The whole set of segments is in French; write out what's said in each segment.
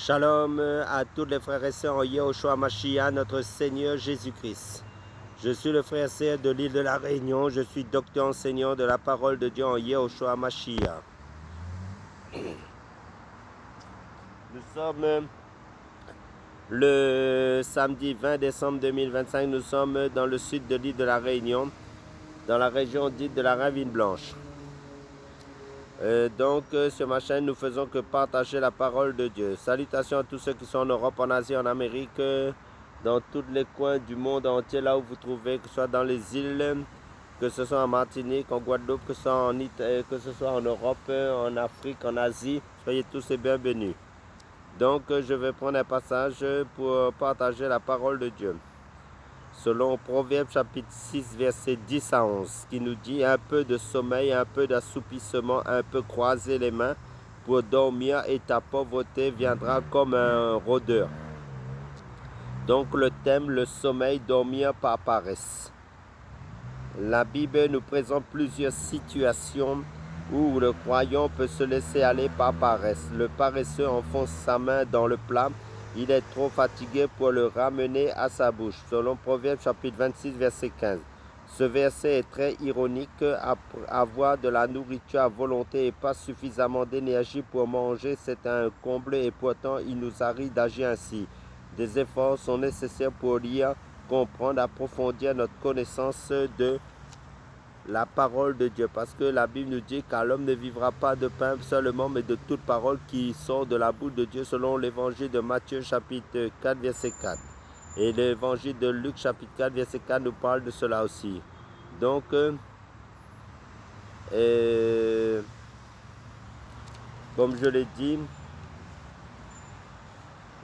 Shalom à tous les frères et sœurs en Yehoshua Mashiach, notre Seigneur Jésus-Christ. Je suis le frère Serre de l'île de la Réunion. Je suis docteur enseignant de la parole de Dieu en Yehoshua Mashiach. Nous sommes le samedi 20 décembre 2025. Nous sommes dans le sud de l'île de la Réunion, dans la région dite de la Ravine Blanche. Sur ma chaîne, nous faisons que partager la parole de Dieu. Salutations à tous ceux qui sont en Europe, en Asie, en Amérique, dans tous les coins du monde entier, là où vous trouvez, que ce soit dans les îles, que ce soit en Martinique, en Guadeloupe, que ce soit en Europe, en Afrique, en Asie. Soyez tous et bienvenus. Donc, je vais prendre un passage pour partager la parole de Dieu. Selon Proverbe chapitre 6, verset 10 à 11, qui nous dit un peu de sommeil, un peu d'assoupissement, un peu croiser les mains pour dormir et ta pauvreté viendra comme un rôdeur. Donc le thème, le sommeil, dormir par paresse. La Bible nous présente plusieurs situations où le croyant peut se laisser aller par paresse. Le paresseux enfonce sa main dans le plat. Il est trop fatigué pour le ramener à sa bouche. Selon Proverbe chapitre 26, verset 15. Ce verset est très ironique. Avoir de la nourriture à volonté et pas suffisamment d'énergie pour manger, c'est un comble et pourtant il nous arrive d'agir ainsi. Des efforts sont nécessaires pour lire, comprendre, approfondir notre connaissance de la parole de Dieu, parce que la Bible nous dit qu'à l'homme ne vivra pas de pain seulement, mais de toute parole qui sort de la bouche de Dieu, selon l'évangile de Matthieu chapitre 4 verset 4. Et l'évangile de Luc chapitre 4 verset 4 nous parle de cela aussi. Donc, comme je l'ai dit,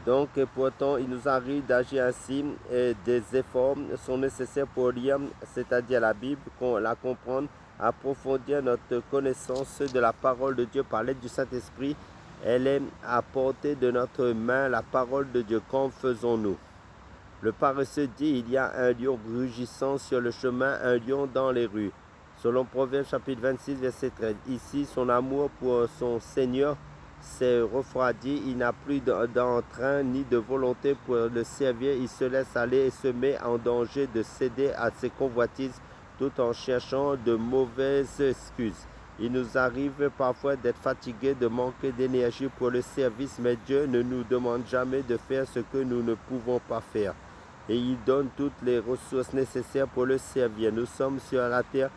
donc pourtant il nous arrive d'agir ainsi et des efforts sont nécessaires pour lire, c'est-à-dire la Bible, la comprendre, approfondir notre connaissance de la parole de Dieu par l'aide du Saint-Esprit. Elle est à portée de notre main, la parole de Dieu. Qu'en faisons-nous? Le paresseux dit, il y a un lion rugissant sur le chemin, un lion dans les rues. Selon Proverbe chapitre 26 verset 13. Ici, son amour pour son Seigneur s'est refroidi, il n'a plus d'entrain ni de volonté pour le servir, il se laisse aller et se met en danger de céder à ses convoitises tout en cherchant de mauvaises excuses. Il nous arrive parfois d'être fatigués, de manquer d'énergie pour le service, mais Dieu ne nous demande jamais de faire ce que nous ne pouvons pas faire. Et il donne toutes les ressources nécessaires pour le servir. Nous sommes sur la terre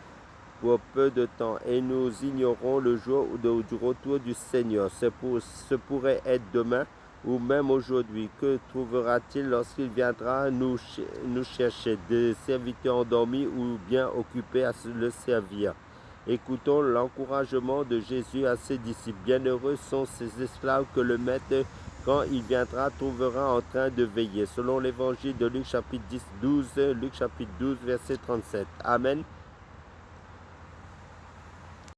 pour peu de temps et nous ignorons le jour du retour du Seigneur. Ce pourrait être demain ou même aujourd'hui. Que trouvera-t-il lorsqu'il viendra nous chercher? Des serviteurs endormis ou bien occupés à le servir? Écoutons l'encouragement de Jésus à ses disciples. Bienheureux sont ces esclaves que le maître, quand il viendra, trouvera en train de veiller. Selon l'évangile de Luc chapitre 12, verset 37. Amen.